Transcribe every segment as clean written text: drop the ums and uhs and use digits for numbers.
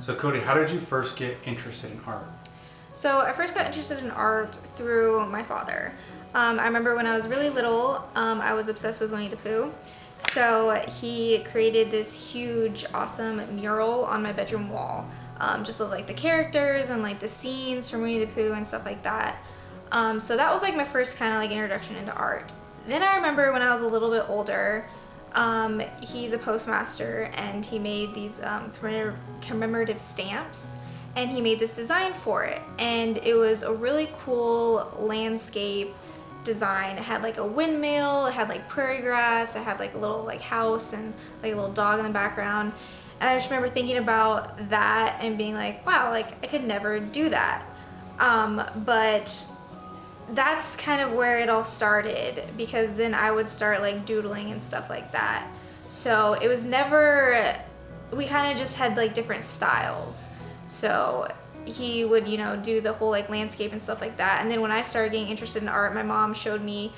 So Kodee, how did you first get interested in art? So I first got interested in art through my father. I remember when I was really little, I was obsessed with Winnie the Pooh. So he created this huge, awesome mural on my bedroom wall, just of like the characters and like the scenes from Winnie the Pooh and stuff like that. So that was like my first kind of like introduction into art. Then I remember when I was a little bit older, he's a postmaster and he made these commemorative stamps. And he made this design for it, and it was a really cool landscape design. It had like a windmill, it had like prairie grass, it had like a little like house and like a little dog in the background. And I just remember thinking about that and being like, wow, like I could never do that. But that's kind of where it all started, because then I would start like doodling and stuff like that. So it was never, we kind of just had like different styles. So he would, do the whole like landscape and stuff like that. And then when I started getting interested in art, my mom showed me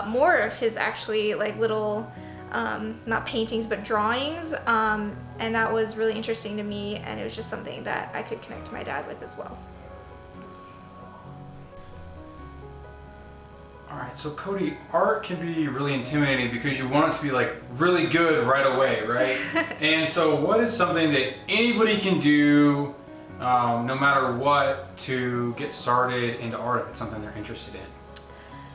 more of his actually like little, not paintings, but drawings. And that was really interesting to me. And it was just something that I could connect to my dad with as well. All right, so Kodee, art can be really intimidating because you want it to be like really good right away, right? And so what is something that anybody can do, no matter what, to get started into art if it's something they're interested in?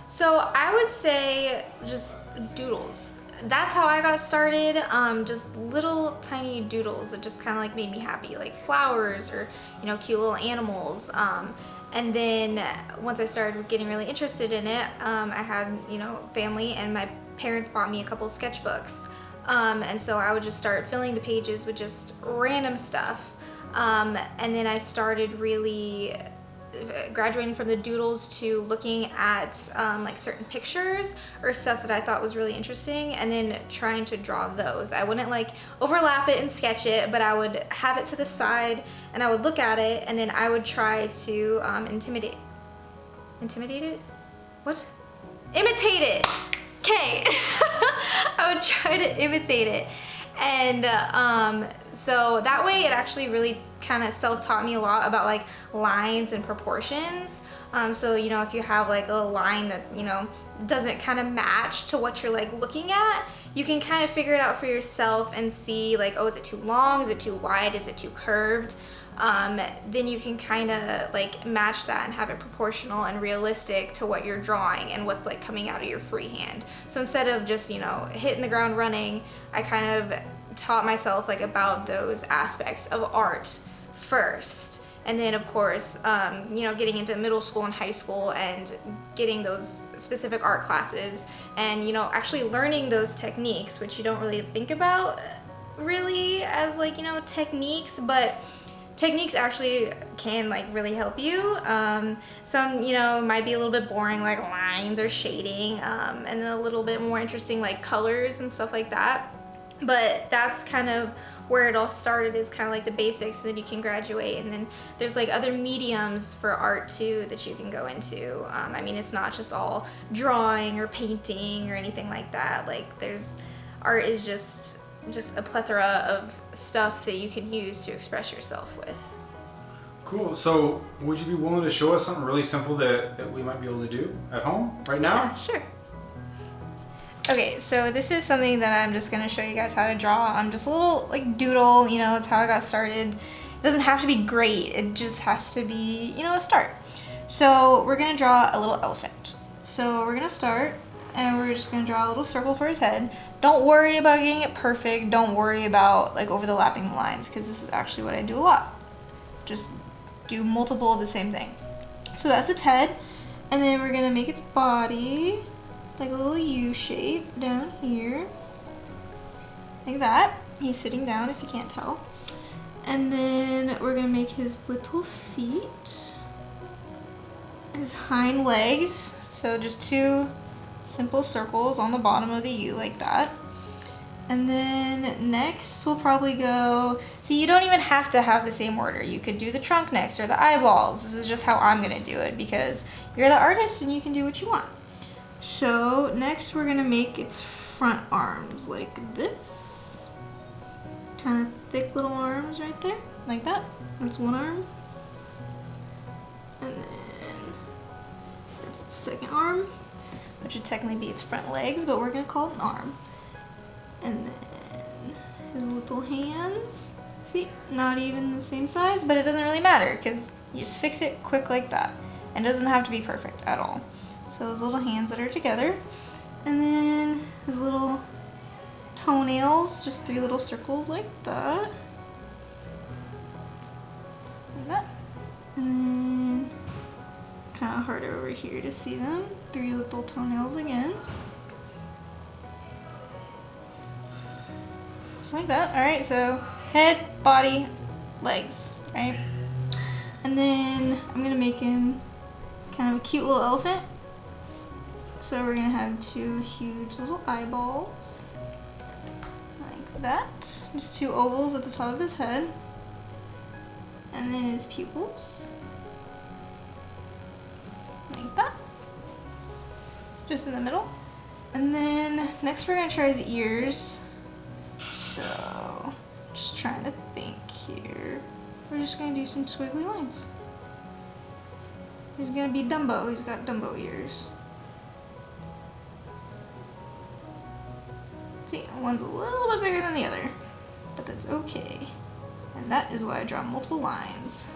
So I would say just doodles. That's how I got started. Just little tiny doodles that just kind of like made me happy, like flowers or cute little animals. And then once I started getting really interested in it, I had family, and my parents bought me a couple of sketchbooks. And so I would just start filling the pages with just random stuff. And then I started really graduating from the doodles to looking at like certain pictures or stuff that I thought was really interesting, and then trying to draw those. I wouldn't like overlap it and sketch it, but I would have it to the side and I would look at it, and then I would try to imitate it. Okay. I would try to imitate it. And so that way it actually really kind of self-taught me a lot about like lines and proportions. So if you have like a line that doesn't kind of match to what you're like looking at, you can kind of figure it out for yourself and see like, oh, is it too long, is it too wide, is it too curved? Then you can kind of like match that and have it proportional and realistic to what you're drawing and what's like coming out of your freehand. So instead of just hitting the ground running, I kind of taught myself like about those aspects of art first. And then of course, getting into middle school and high school and getting those specific art classes and, actually learning those techniques, which you don't really think about really as like, techniques, but techniques actually can like really help you. Some, might be a little bit boring, like lines or shading, and a little bit more interesting like colors and stuff like that. But that's kind of where it all started, is kind of like the basics, and then you can graduate. And then there's like other mediums for art too that you can go into. I mean, it's not just all drawing or painting or anything like that. Like art is just a plethora of stuff that you can use to express yourself with. Cool. So would you be willing to show us something really simple that we might be able to do at home right now? Yeah, sure. Okay, so this is something that I'm just going to show you guys how to draw. I'm just a little like doodle, it's how I got started. It doesn't have to be great, it just has to be, a start. So we're going to draw a little elephant. So we're going to start, and we're just going to draw a little circle for his head. Don't worry about getting it perfect. Don't worry about like overlapping the lines, because this is actually what I do a lot. Just do multiple of the same thing. So that's its head, and then we're going to make its body like a little U shape down here, like that. He's sitting down if you can't tell. And then we're gonna make his little feet, his hind legs. So just two simple circles on the bottom of the U like that. And then next we'll probably go, see, you don't even have to have the same order. You could do the trunk next or the eyeballs. This is just how I'm gonna do it because you're the artist and you can do what you want. So next we're gonna make its front arms like this. Kind of thick little arms right there. like that. That's one arm. And then that's its second arm, which would technically be its front legs, but we're gonna call it an arm. And then his little hands. See, not even the same size, but it doesn't really matter because you just fix it quick like that. And it doesn't have to be perfect at all. So his little hands that are together. And then his little toenails, just 3 little circles like that. Like that. And then kind of harder over here to see them. 3 little toenails again. Just like that. Alright, so head, body, legs, right? And then I'm gonna make him kind of a cute little elephant. So we're gonna have 2 huge little eyeballs, like that. Just 2 ovals at the top of his head. And then his pupils, like that. Just in the middle. And then next we're gonna try his ears. So, just trying to think here. We're just gonna do some squiggly lines. He's gonna be Dumbo. He's got Dumbo ears. See, one's a little bit bigger than the other, but that's okay. And that is why I draw multiple lines.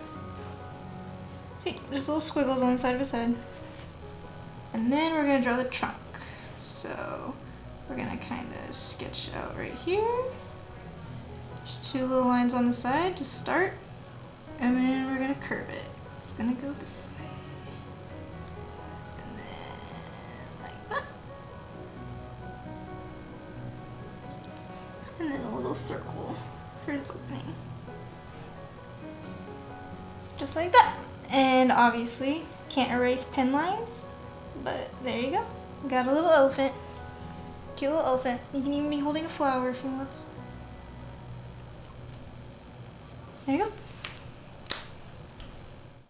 See, just little squiggles on the side of his head. And then we're gonna draw the trunk. So, we're gonna kind of sketch out right here. Just 2 little lines on the side to start. And then we're gonna curve it. It's gonna go this way. And then like that. And then a little circle for his opening. Just like that. And obviously, can't erase pen lines, but there you go. Got a little elephant. Cute little elephant. You can even be holding a flower if he wants. There you go.